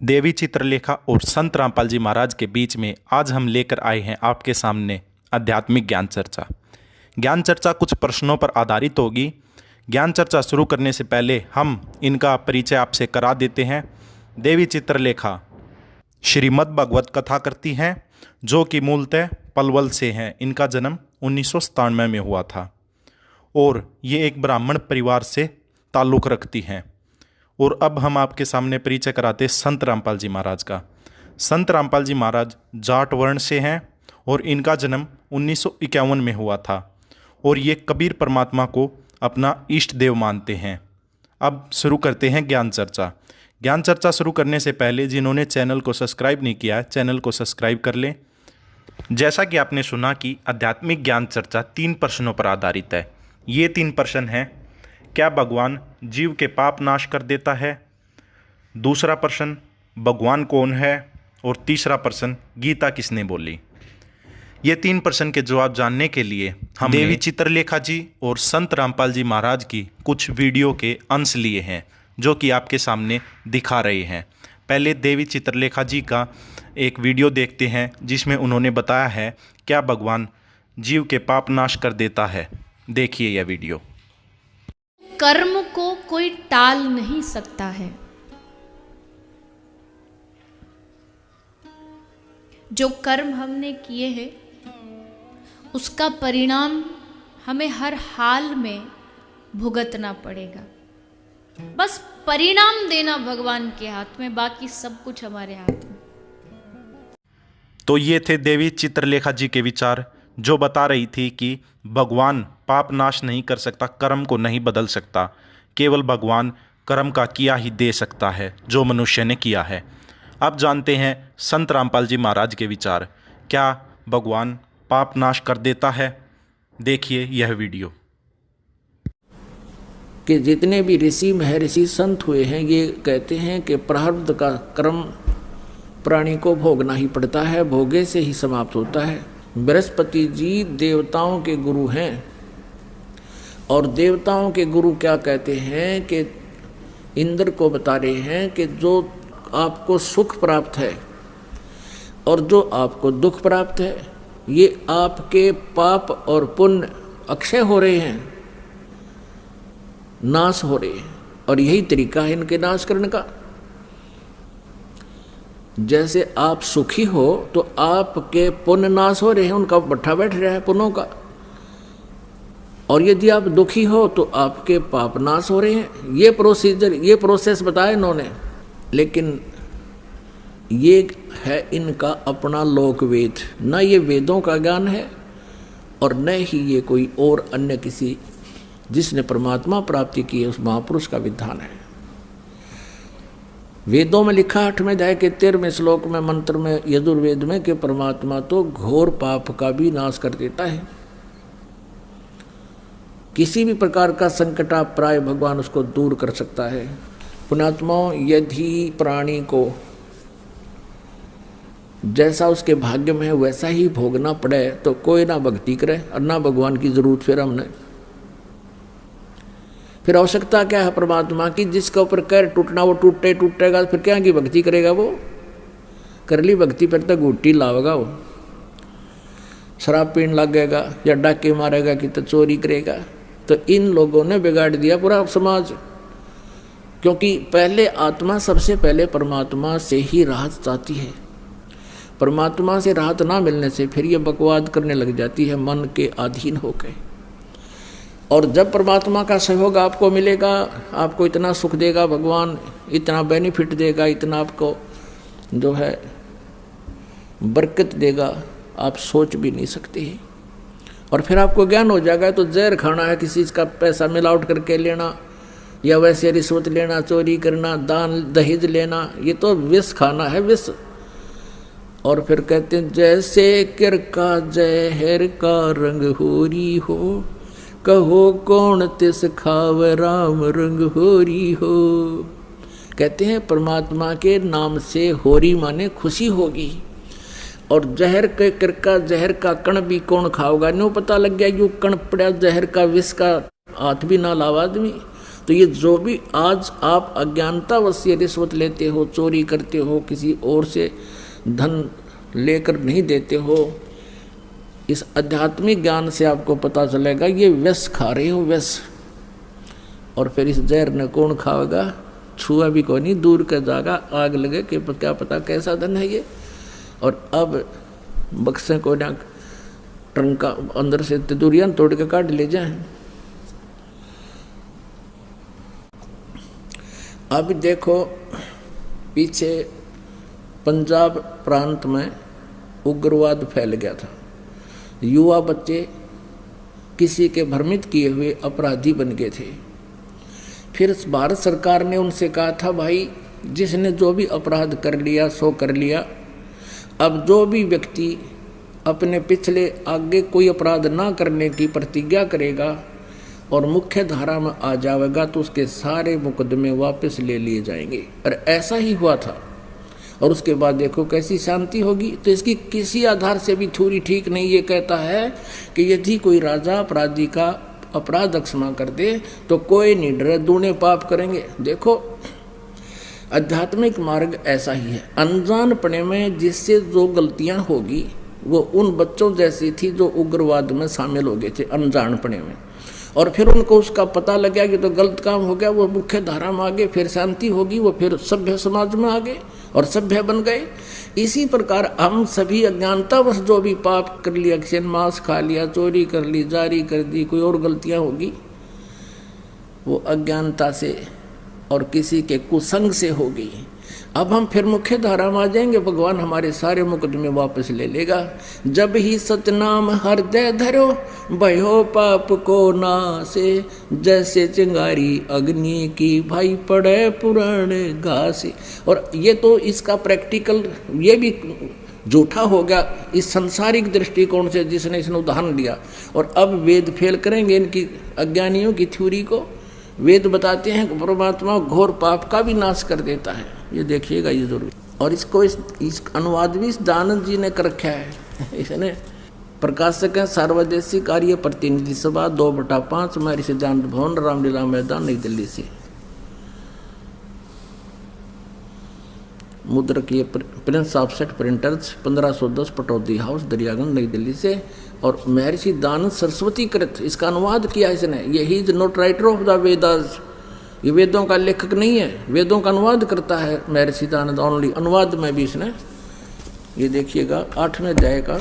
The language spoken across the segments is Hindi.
देवी चित्रलेखा और संत रामपाल जी महाराज के बीच में आज हम लेकर आए हैं आपके सामने आध्यात्मिक ज्ञान चर्चा। ज्ञान चर्चा कुछ प्रश्नों पर आधारित होगी। ज्ञान चर्चा शुरू करने से पहले हम इनका परिचय आपसे करा देते हैं। देवी चित्रलेखा श्रीमद् भागवत कथा करती हैं, जो कि मूलतः पलवल से हैं। इनका जन्म 1997 में हुआ था और ये एक ब्राह्मण परिवार से ताल्लुक़ रखती हैं। और अब हम आपके सामने परिचय कराते संत रामपाल जी महाराज का। संत रामपाल जी महाराज जाट वर्ण से हैं और इनका जन्म 1951 में हुआ था और ये कबीर परमात्मा को अपना इष्ट देव मानते हैं। अब शुरू करते हैं ज्ञान चर्चा। ज्ञान चर्चा शुरू करने से पहले जिन्होंने चैनल को सब्सक्राइब नहीं किया है, चैनल को सब्सक्राइब कर लें। जैसा कि आपने सुना कि आध्यात्मिक ज्ञान चर्चा 3 प्रश्नों पर आधारित है। ये 3 प्रश्न हैं: क्या भगवान जीव के पाप नाश कर देता है? दूसरा प्रश्न, भगवान कौन है? और तीसरा प्रश्न, गीता किसने बोली? ये 3 प्रश्न के जवाब जानने के लिए हम देवी चित्रलेखा जी और संत रामपाल जी महाराज की कुछ वीडियो के अंश लिए हैं, जो कि आपके सामने दिखा रहे हैं। पहले देवी चित्रलेखा जी का एक वीडियो देखते हैं, जिसमें उन्होंने बताया है क्या भगवान जीव के पाप नाश कर देता है। देखिए यह वीडियो। कर्म को कोई टाल नहीं सकता है। जो कर्म हमने किए हैं उसका परिणाम हमें हर हाल में भुगतना पड़ेगा। बस परिणाम देना भगवान के हाथ में, बाकी सब कुछ हमारे हाथ में। तो ये थे देवी चित्रलेखा जी के विचार, जो बता रही थी कि भगवान पाप नाश नहीं कर सकता, कर्म को नहीं बदल सकता। केवल भगवान कर्म का किया ही दे सकता है, जो मनुष्य ने किया है। अब जानते हैं संत रामपाल जी महाराज के विचार। क्या भगवान पाप नाश कर देता है? देखिए यह वीडियो। कि जितने भी ऋषि महर्षि संत हुए हैं, ये कहते हैं कि प्रारब्ध का कर्म प्राणी को भोगना ही पड़ता है, भोगे से ही समाप्त होता है। बृहस्पति जी देवताओं के गुरु हैं और देवताओं के गुरु क्या कहते हैं कि इंद्र को बता रहे हैं कि जो आपको सुख प्राप्त है और जो आपको दुख प्राप्त है, ये आपके पाप और पुण्य अक्षय हो रहे हैं, नाश हो रहे हैं, और यही तरीका है इनके नाश करने का। जैसे आप सुखी हो तो आपके पुण्य नाश हो रहे हैं, उनका भट्ठा बैठ रहा है पुण्यों का, और यदि आप दुखी हो तो आपके पाप नाश हो रहे हैं। ये प्रोसीजर, ये प्रोसेस बताया इन्होंने। लेकिन ये है इनका अपना लोक वेद, न ये वेदों का ज्ञान है और न ही ये कोई और अन्य किसी जिसने परमात्मा प्राप्ति की है उस महापुरुष का विधान है। वेदों में लिखा 8वें अध्याय के 13वें श्लोक में, मंत्र में, यजुर्वेद में, कि परमात्मा तो घोर पाप का भी नाश कर देता है। किसी भी प्रकार का संकट आप प्राय भगवान उसको दूर कर सकता है। पुण्यात्माओं, यदि प्राणी को जैसा उसके भाग्य में है वैसा ही भोगना पड़े तो कोई ना भक्ति करे और ना भगवान की जरूरत फिर हमने। फिर आवश्यकता क्या है परमात्मा की? जिसका ऊपर कैर टूटना वो टूटेगा, फिर क्या की भक्ति करेगा? वो कर ली भक्ति फिर तक घुट्टी लावेगा, वो शराब पीने लगेगा या डाके मारेगा कि तो चोरी करेगा। तो इन लोगों ने बिगाड़ दिया पूरा समाज, क्योंकि पहले आत्मा सबसे पहले परमात्मा से ही राहत चाहती है। परमात्मा से राहत ना मिलने से फिर ये बकवाद करने लग जाती है मन के अधीन होकर। और जब परमात्मा का सहयोग आपको मिलेगा, आपको इतना सुख देगा भगवान, इतना बेनिफिट देगा, इतना आपको जो है बरकत देगा, आप सोच भी नहीं सकते हैं। और फिर आपको ज्ञान हो जाएगा तो जहर खाना है, किसी का पैसा मिलावट करके लेना या वैसे रिश्वत लेना, चोरी करना, दान दहेज लेना, ये तो विष खाना है, विष। और फिर कहते हैं जैसे किर का जहर का रंग होरी हो, कहो कौन तिस खाव राम रंग होरी हो। कहते हैं परमात्मा के नाम से होरी माने खुशी होगी, और जहर के किरका जहर का कण भी कौन खाओगा? न्यू पता लग गया, यूं कण पड़ा जहर का, विष का, हाथ भी ना लावा आदमी तो ये जो भी आज आप अज्ञानतावश ये रिश्वत लेते हो, चोरी करते हो, किसी और से धन लेकर नहीं देते हो, इस आध्यात्मिक ज्ञान से आपको पता चलेगा ये विष खा रहे हो, विष। और फिर इस जहर ने कौन खाएगा? छुआ भी कोई नहीं, दूर का जाएगा, आग लगे कि क्या पता कैसा धन है ये। और अब बक्से को ना टंका अंदर से तिदुरियां तोड़ के काट ले जाए। अब देखो पीछे पंजाब प्रांत में उग्रवाद फैल गया था, युवा बच्चे किसी के भ्रमित किए हुए अपराधी बन गए थे। फिर भारत सरकार ने उनसे कहा था, भाई जिसने जो भी अपराध कर लिया सो कर लिया, अब जो भी व्यक्ति अपने पिछले आगे कोई अपराध ना करने की प्रतिज्ञा करेगा और मुख्य धारा में आ जाएगा तो उसके सारे मुकदमे वापस ले लिए जाएंगे। और ऐसा ही हुआ था। और उसके बाद देखो कैसी शांति होगी। तो इसकी किसी आधार से भी थ्योरी ठीक नहीं। ये कहता है कि यदि कोई राजा अपराधी का अपराध अक्षमा कर दे तो कोई नहीं डरे, दूने पाप करेंगे। देखो आध्यात्मिक मार्ग ऐसा ही है। अनजानपने में जिससे जो गलतियां होगी वो उन बच्चों जैसी थी जो उग्रवाद में शामिल हो गए थे अनजानपने में, और फिर उनको उसका पता लग गया कि तो गलत काम हो गया, वो मुख्य धारा में आ गए, फिर शांति होगी, वो फिर सभ्य समाज में आ गए और सभ्य बन गए। इसी प्रकार हम सभी अज्ञानतावश जो भी पाप कर लिया, किसी ने मांस खा लिया, चोरी कर ली, जारी कर दी, कोई और गलतियां होगी, वो अज्ञानता से और किसी के कुसंग से होगी। अब हम फिर मुख्य धारा में आ जाएंगे, भगवान हमारे सारे मुकदमे वापस ले लेगा। जब ही सतनाम हृदय धरो भयो पाप को नासे, जैसे चिंगारी अग्नि की भाई पड़े पुराने घासे। और ये तो इसका प्रैक्टिकल ये भी झूठा हो गया इस संसारिक दृष्टिकोण से जिसने इसने उदाहरण दिया। और अब वेद फेल करेंगे इनकी अज्ञानियों की थ्योरी को। वेद बताते हैं कि परमात्मा घोर पाप का भी नाश कर देता है, ये देखिएगा ये जरूर। और इसको इस अनुवाद भी दानंद जी ने कर रखा है। इसने प्रकाशक है सार्वदेशिक कार्य प्रतिनिधि सभा 2/5 महर्षि सिद्धांत भवन रामलीला मैदान नई दिल्ली से। मुद्रक ये Prince offset printers 1510 Pataudi house Daryaganj नई दिल्ली से। और महर्षि दानंद सरस्वती कृत इसका अनुवाद किया इसने। ये he is not writer of the Vedas, ये वेदों का लेखक नहीं है, वेदों का अनुवाद करता है महर्षि दानंद ओनली। अनुवाद में भी इसने ये देखिएगा 8वें अध्याय का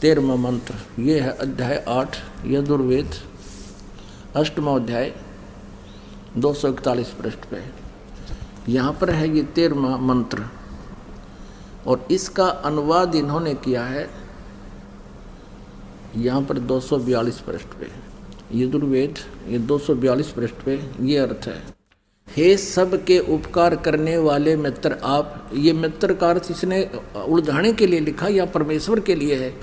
13वां मंत्र, ये है अध्याय 8 यजुर्वेद 8वां अध्याय 241 पृष्ठ पे। यहाँ पर है ये 13वां मंत्र और इसका अनुवाद इन्होंने किया है यहाँ पर 242 पृष्ठ पे। यजुर्वेद ये 242 पृष्ठ पे ये अर्थ है, हे सब के उपकार करने वाले मित्र आप। ये मित्र का अर्थ इसने उलझाने के लिए लिखा या परमेश्वर के लिए है।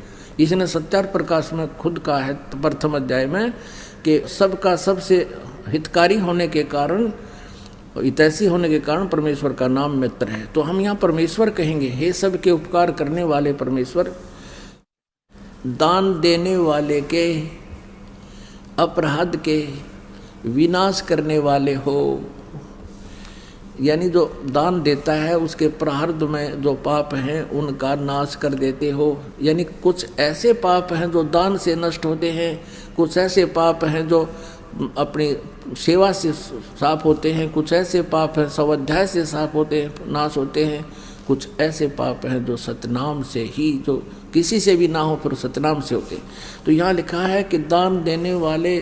इसने सत्यार्थ प्रकाश में खुद कहा है प्रथम अध्याय में कि सबका सबसे हितकारी होने के कारण, हितैषी होने के कारण परमेश्वर का नाम मित्र है। तो हम यहाँ परमेश्वर कहेंगे, हे सब के उपकार करने वाले परमेश्वर, दान देने वाले के अपराध के विनाश करने वाले हो। यानी जो दान देता है उसके प्रारब्ध में जो पाप हैं उनका नाश कर देते हो। यानी कुछ ऐसे पाप हैं जो दान से नष्ट होते हैं, कुछ ऐसे पाप हैं जो अपनी सेवा से साफ होते हैं, कुछ ऐसे पाप हैं स्वाध्याय से साफ होते हैं, नाश होते हैं, कुछ ऐसे पाप हैं जो सतनाम से ही, जो किसी से भी ना हो फिर सतनाम से होते। तो यहाँ लिखा है कि दान देने वाले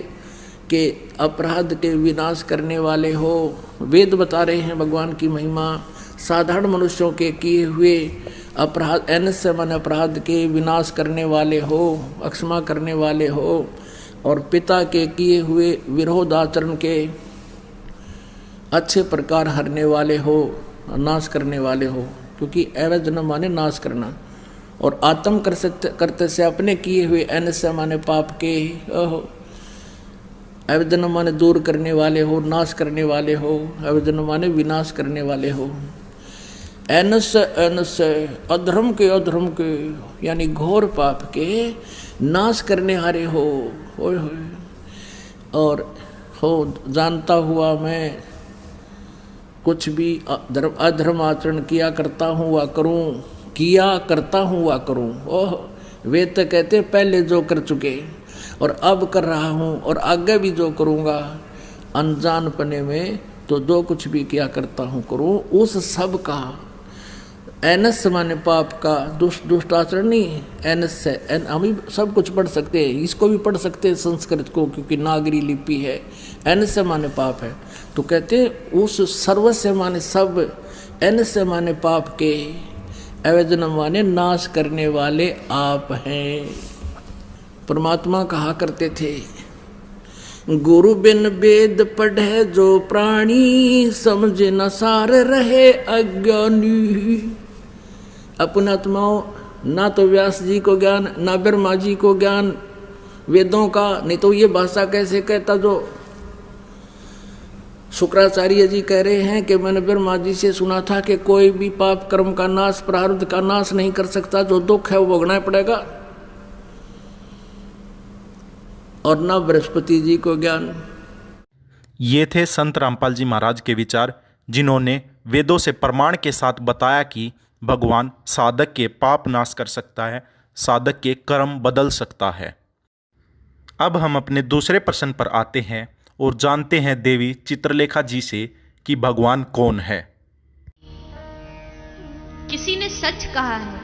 के अपराध के विनाश करने वाले हो। वेद बता रहे हैं भगवान की महिमा। साधारण मनुष्यों के किए हुए अपराध, एनस्य मन अपराध के विनाश करने वाले हो, अक्षमा करने वाले हो। और पिता के किए हुए विरोध आचरण के अच्छे प्रकार हरने वाले हो, नाश करने वाले हो। क्योंकि एवज न माने नाश करना, और आत्म करते से अपने किए हुए एनस्य माने पाप के एवज न माने दूर करने वाले हो, नाश करने वाले हो। एवज न माने विनाश करने वाले हो। एनस्य अधर्म के यानी घोर पाप के नाश करने हारे हो। और हो जानता हुआ मैं कुछ भी अधर्म आचरण किया करता हूँ वा करूँ। ओह, वे तो कहते पहले जो कर चुके और अब कर रहा हूँ और आगे भी जो करूँगा, अनजानपने में तो जो कुछ भी किया करता हूँ करूँ, उस सब का एनस माने पाप का, दुष्ट आचरण नहीं, एनस से हम ही सब कुछ पढ़ सकते हैं, इसको भी पढ़ सकते हैं संस्कृत को, क्योंकि नागरी लिपि है। एनस से माने पाप है, तो कहते हैं उस सर्व से माने सब, एनस से माने पाप के, अवैधनम माने नाश करने वाले आप हैं। परमात्मा कहा करते थे, गुरु बिन वेद पढ़े जो प्राणी, समझ न सार रहे अज्ञानी। अपने आत्माओं, ना तो व्यास जी को ज्ञान, ना ब्रह्मा जी को ज्ञान वेदों का, नहीं तो ये भाषा कैसे कहता। जो शुक्राचार्य जी कह रहे हैं कि मैंने ब्रह्मा जी से सुना था कि कोई भी पाप कर्म का नाश, प्रारब्ध का नाश नहीं कर सकता, जो दुख है वो भोगना पड़ेगा। और ना बृहस्पति जी को ज्ञान। ये थे संत रामपाल जी महाराज के विचार, जिन्होंने वेदों से प्रमाण के साथ बताया कि भगवान साधक के पाप नाश कर सकता है, साधक के कर्म बदल सकता है। अब हम अपने दूसरे प्रश्न पर आते हैं और जानते हैं देवी चित्रलेखा जी से कि भगवान कौन है। किसी ने सच कहा है,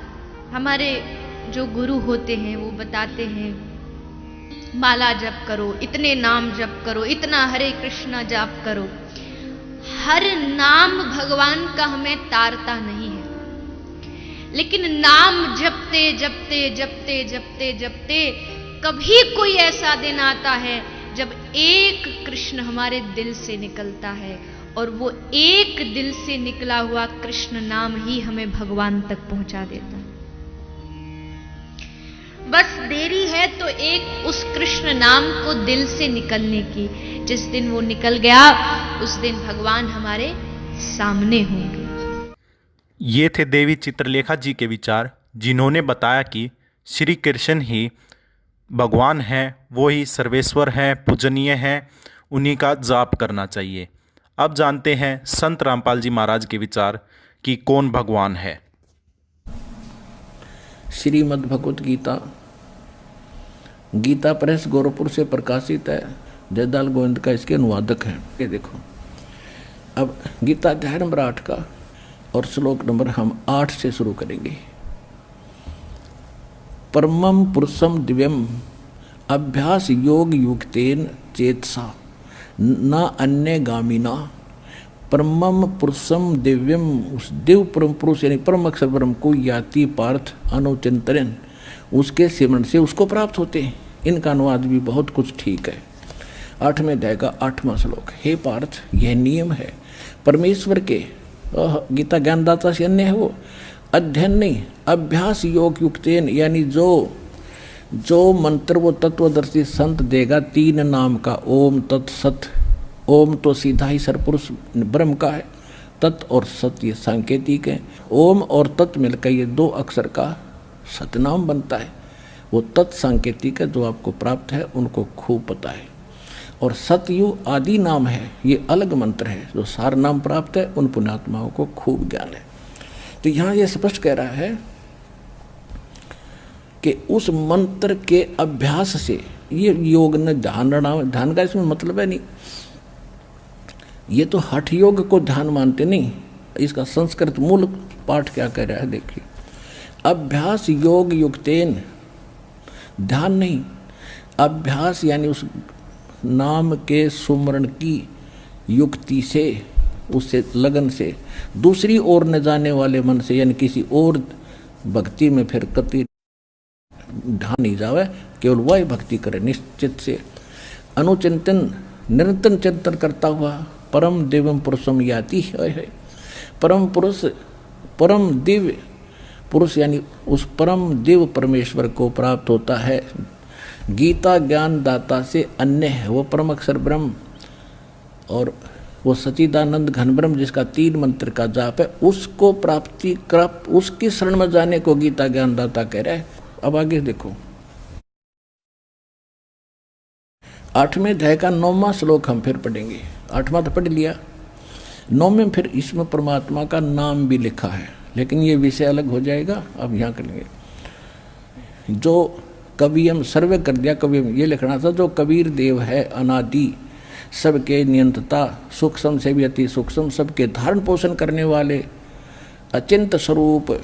हमारे जो गुरु होते हैं वो बताते हैं, माला जप करो, इतने नाम जप करो, इतना हरे कृष्णा जाप करो। हर नाम भगवान का हमें तारता नहीं है, लेकिन नाम जपते जपते जपते जपते जपते कभी कोई ऐसा दिन आता है जब एक कृष्ण हमारे दिल से निकलता है, और वो एक दिल से निकला हुआ कृष्ण नाम ही हमें भगवान तक पहुंचा देता है। बस देरी है तो एक उस कृष्ण नाम को दिल से निकलने की। जिस दिन वो निकल गया, उस दिन भगवान हमारे सामने होंगे। ये थे देवी चित्रलेखा जी के विचार, जिन्होंने बताया कि श्री कृष्ण ही भगवान हैं, वो ही सर्वेश्वर हैं, पूजनीय हैं, उन्हीं का जाप करना चाहिए। अब जानते हैं संत रामपाल जी महाराज के विचार कि कौन भगवान है। श्रीमद् भगवत गीता, गीता प्रेस गोरखपुर से प्रकाशित है। जयदाल गोविंद का इसके अनुवादक हैं। ये देखो, अब गीता अध्याय नंबर 8 का और श्लोक नंबर हम 8 से शुरू करेंगे। परमं पुरुषम दिव्यम अभ्यास योग युक्तेन चेतसा न अन्य गामिना। परमं पुरुषम दिव्यम, उस दिव्य परम पुरुष यानी परम अक्षर ब्रह्म को याति पार्थ अनुचिंतन, उसके सिमरण से उसको प्राप्त होते हैं। इनका अनुवाद भी बहुत कुछ ठीक है। 8वें अध्याय का 8वां श्लोक। हे पार्थ, यह नियम है परमेश्वर के, गीता ज्ञानदाता से अन्य है वो, अध्ययन नहीं, अभ्यास योग युक्तेन, यानी जो मंत्र वो तत्वदर्शी संत देगा 3 नाम का, ओम तत्सत। ओम तो सीधा ही सरपुरुष ब्रह्म का है, तत् और सत ये सांकेतिक है। ओम और तत् मिलकर ये 2 अक्षर का सतनाम बनता है। वो तत् सांकेतिक है, जो आपको प्राप्त है उनको खूब पता है। और सतयु आदि नाम है, ये अलग मंत्र है, जो सार नाम प्राप्त है उन पुण्यात्माओं को खूब ज्ञान है। तो यहाँ ये स्पष्ट कह रहा है कि उस मंत्र के अभ्यास से, ये योग न ध्यान का इसमें मतलब है नहीं, ये तो हठ योग को ध्यान मानते नहीं। इसका संस्कृत मूल पाठ क्या कह रहा है देखिए, अभ्यास योग युक्तेन, ध्यान नहीं, अभ्यास यानी उस नाम के सुमरण की युक्ति से, उससे लगन से, दूसरी ओर न जाने वाले मन से, यानी किसी और भक्ति में फिर कति ढान नहीं जावे, केवल वही भक्ति करे निश्चित से। अनुचिंतन, निरंतर चिंतन करता हुआ परम दिव्यम पुरुषम याति है। परम पुरुष, परम दिव्य पुरुष यानी उस परम दिव्य परमेश्वर को प्राप्त होता है। गीता ज्ञान दाता से अन्य है वो परम अक्षर ब्रह्म, और वो सच्चिदानंद घन ब्रह्म जिसका 3 मंत्र का जाप है, उसको प्राप्ति कर, उसकी शरण में जाने को गीता ज्ञान दाता कह रहा है। अब आगे देखो, 8वें अध्याय का 9वां श्लोक हम फिर पढ़ेंगे। 8वां तो पढ़ लिया, 9वें फिर इसमें परमात्मा का नाम भी लिखा है, लेकिन ये विषय अलग हो जाएगा, अब यहाँ करेंगे। जो कवि हम सर्वे कर दिया, कवि ये लिखना था, जो कबीर देव है अनादि, सबके नियंत्रता, सूक्ष्म से भी अति सूक्ष्म, सबके धारण पोषण करने वाले, अचिंत स्वरूप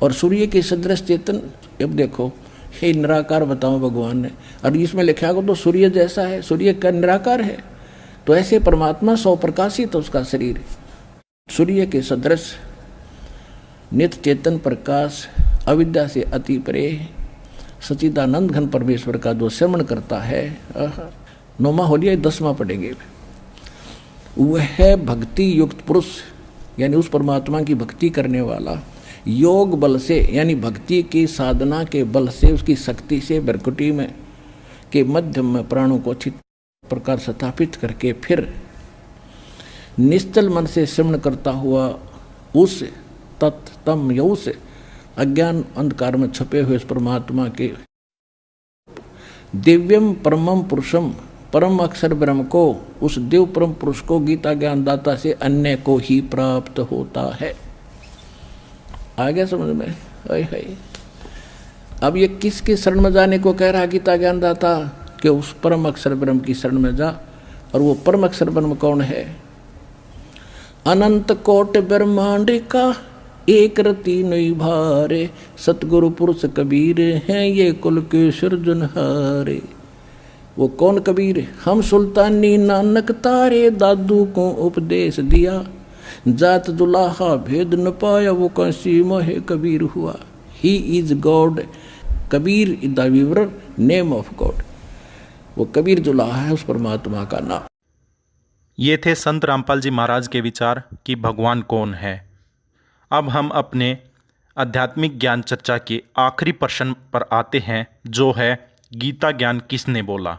और सूर्य के सदृश चेतन। अब देखो, हे निराकार बताओ भगवान ने, और इसमें लिखा हो तो सूर्य जैसा है, सूर्य का निराकार है, तो ऐसे परमात्मा सौ प्रकाशित तो उसका शरीर सूर्य के सदृश नित्य चेतन प्रकाश, अविद्या से अति परे, सच्चिदानंद घन परमेश्वर का जो श्रवण करता है। 9वां हो लिया, 10वां पढ़ेंगे। वह भक्ति युक्त पुरुष, यानी उस परमात्मा की भक्ति करने वाला, योग बल से, यानी भक्ति की साधना के बल से, उसकी शक्ति से भ्रकुटी में के मध्यम में प्राणों को अच्छी प्रकार स्थापित करके फिर निश्चल मन से श्रवण करता हुआ उस तम या उस अज्ञान अंधकार में छुपे हुए उस परमात्मा के दिव्यम परमम पुरुषम, परम अक्षर ब्रह्म को, उस देव परम पुरुष को गीता ज्ञानदाता से अन्य को ही प्राप्त होता है। आ गया समझ में? अब ये किसके शरण में जाने को कह रहा गीता ज्ञानदाता? कि उस परम अक्षर ब्रह्म की शरण में जा। और वो परम अक्षर ब्रह्म कौन है? अनंत कोट ब्रह्मांड का एक रति नहीं भारे, सतगुरु पुरुष कबीर हैं ये कुल के सृजनहारे। वो कौन कबीर? हम सुल्तानी नानक तारे, दादू को उपदेश दिया, जात दुलाहा भेद न पाया, वो कंसी मोहे कबीर हुआ। He is god, Kabir is the विवरर नेम ऑफ गॉड। वो कबीर दुलाहा है उस परमात्मा का नाम। ये थे संत रामपाल जी महाराज के विचार कि भगवान कौन है। अब हम अपने आध्यात्मिक ज्ञान चर्चा के आखिरी प्रश्न पर आते हैं, जो है गीता ज्ञान किसने बोला,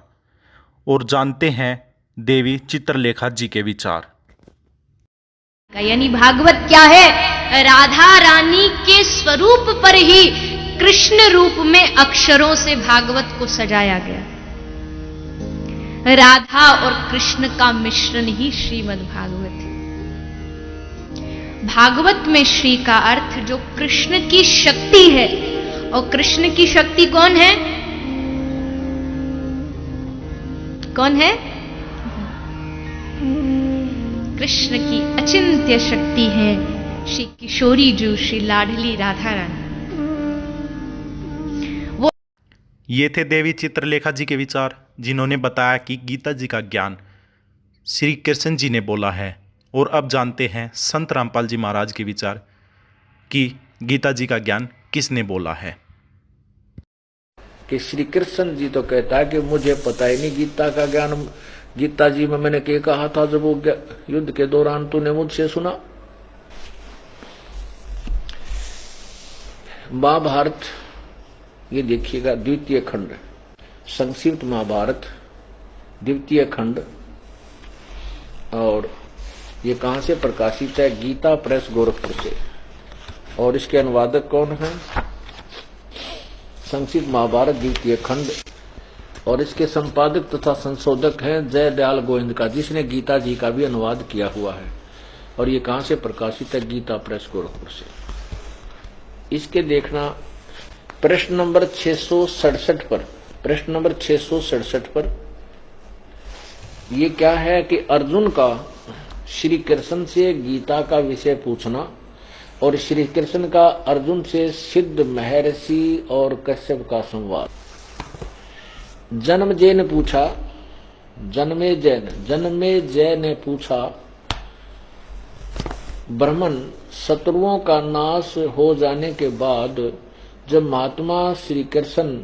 और जानते हैं देवी चित्रलेखा जी के विचार। यानी भागवत क्या है? राधा रानी के स्वरूप पर ही कृष्ण रूप में अक्षरों से भागवत को सजाया गया। राधा और कृष्ण का मिश्रण ही श्रीमद् भागवत है। भागवत में श्री का अर्थ जो कृष्ण की शक्ति है, और कृष्ण की शक्ति कौन है? कौन है? कृष्ण की अचिंत्य शक्ति है श्री किशोरी जू, श्री लाडली राधा रानी। वो ये थे देवी चित्रलेखा जी के विचार, जिन्होंने बताया कि गीता जी का ज्ञान श्री कृष्ण जी ने बोला है। और अब जानते हैं संत रामपाल जी महाराज के विचार कि गीता जी का ज्ञान किसने बोला है। कि श्री कृष्ण जी तो कहता है कि मुझे पता ही नहीं गीता का ज्ञान। गीता जी में मैंने क्या कहा था जब वो युद्ध के दौरान तूने मुझसे सुना? महाभारत ये देखिएगा, द्वितीय खंड, संक्षिप्त महाभारत द्वितीय खंड। और ये कहां से प्रकाशित है? गीता प्रेस गोरखपुर से। और इसके अनुवादक कौन है? संक्षिप्त महाभारत द्वितीय खंड। और इसके संपादक तथा संशोधक हैं जय दयाल गोविंद का, जिसने गीता जी का भी अनुवाद किया हुआ है। और ये कहां से प्रकाशित है? गीता प्रेस गोरखपुर से। इसके देखना प्रश्न नंबर 667 पर, प्रश्न नंबर 667 पर ये क्या है कि अर्जुन का श्री कृष्ण से गीता का विषय पूछना, और श्री कृष्ण का अर्जुन से सिद्ध महर्षि और कश्यप का संवाद। जन्मेजय ने पूछा, जन्मेजय ने पूछा, ब्राह्मण शत्रुओं का नाश हो जाने के बाद जब महात्मा श्री कृष्ण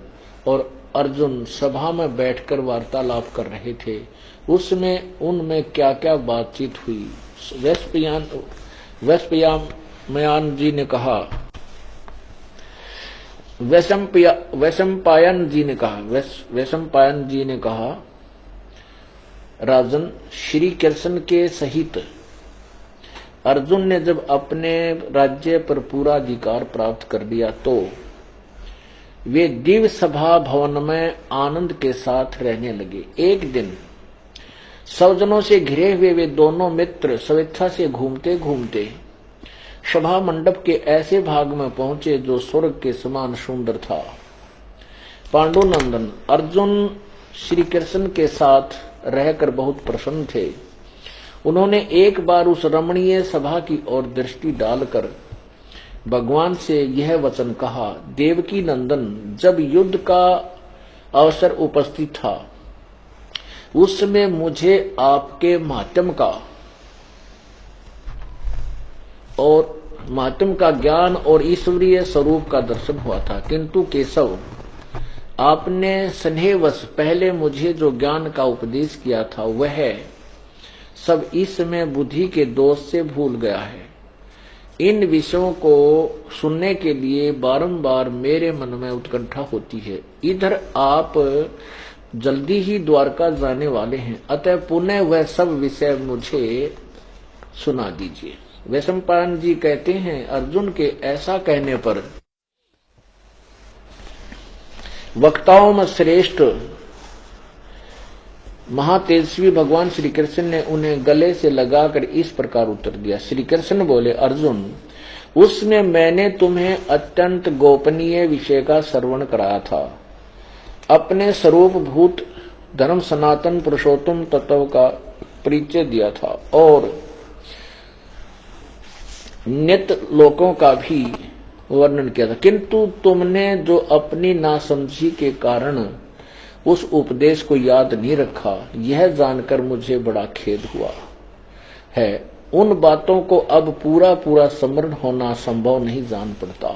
और अर्जुन सभा में बैठकर वार्तालाप कर रहे थे, उसमें उनमें क्या क्या बातचीत हुई? वैशंपायन जी ने कहा, वैशंपायन जी ने कहा, राजन, श्री कृष्ण के सहित अर्जुन ने जब अपने राज्य पर पूरा अधिकार प्राप्त कर लिया तो वे दिव्य सभा भवन में आनंद के साथ रहने लगे। एक दिन सौजनों से घिरे हुए वे दोनों मित्र स्वेच्छा से घूमते घूमते सभा मंडप के ऐसे भाग में पहुंचे जो स्वर्ग के समान सुंदर था। पांडुनंदन अर्जुन श्री कृष्ण के साथ रहकर बहुत प्रसन्न थे। उन्होंने एक बार उस रमणीय सभा की ओर दृष्टि डालकर भगवान से यह वचन कहा, देवकी नंदन, जब युद्ध का अवसर उपस्थित था उस समय मुझे आपके महात्म का ज्ञान और ईश्वरीय स्वरूप का दर्शन हुआ था, किंतु केशव, आपने स्नेहवश पहले मुझे जो ज्ञान का उपदेश किया था वह सब इस समय बुद्धि के दोष से भूल गया है। इन विषयों को सुनने के लिए बारंबार मेरे मन में उत्कंठा होती है। इधर आप जल्दी ही द्वारका जाने वाले हैं, अतः पुनः वह सब विषय मुझे सुना दीजिए। वैशंपायन जी कहते हैं, अर्जुन के ऐसा कहने पर वक्ताओं में श्रेष्ठ महातेजस्वी भगवान श्री कृष्ण ने उन्हें गले से लगाकर इस प्रकार उत्तर दिया। श्री कृष्ण बोले, अर्जुन, उसमें मैंने तुम्हें अत्यंत गोपनीय विषय का श्रवण कराया था। अपने स्वरूप भूत धर्म सनातन पुरुषोत्तम तत्व का परिचय दिया था और नित्य लोकों का भी वर्णन किया था, किंतु तुमने जो अपनी नासमझी के कारण उस उपदेश को याद नहीं रखा, यह जानकर मुझे बड़ा खेद हुआ है। उन बातों को अब पूरा पूरा स्मरण होना संभव नहीं जान पड़ता।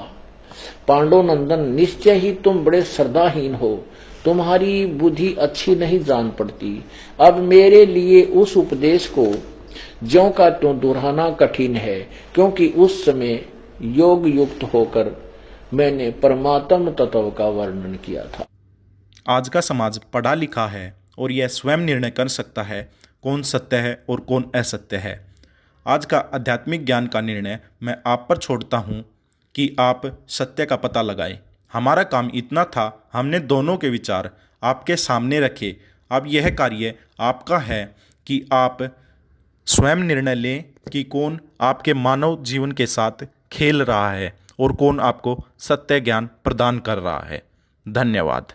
पांडुनंदन, निश्चय ही तुम बड़े श्रद्धाहीन हो, तुम्हारी बुद्धि अच्छी नहीं जान पड़ती। अब मेरे लिए उस उपदेश को ज्यों का त्यों दोहराना कठिन है, क्योंकि उस समय योग युक्त होकर मैंने परमात्म तत्व का वर्णन किया था। आज का समाज पढ़ा लिखा है और यह स्वयं निर्णय कर सकता है कौन सत्य है और कौन असत्य है। आज का आध्यात्मिक ज्ञान का निर्णय मैं आप पर छोड़ता हूँ कि आप सत्य का पता लगाएं। हमारा काम इतना था, हमने दोनों के विचार आपके सामने रखे। अब यह कार्य आपका है कि आप स्वयं निर्णय लें कि कौन आपके मानव जीवन के साथ खेल रहा है और कौन आपको सत्य ज्ञान प्रदान कर रहा है। धन्यवाद।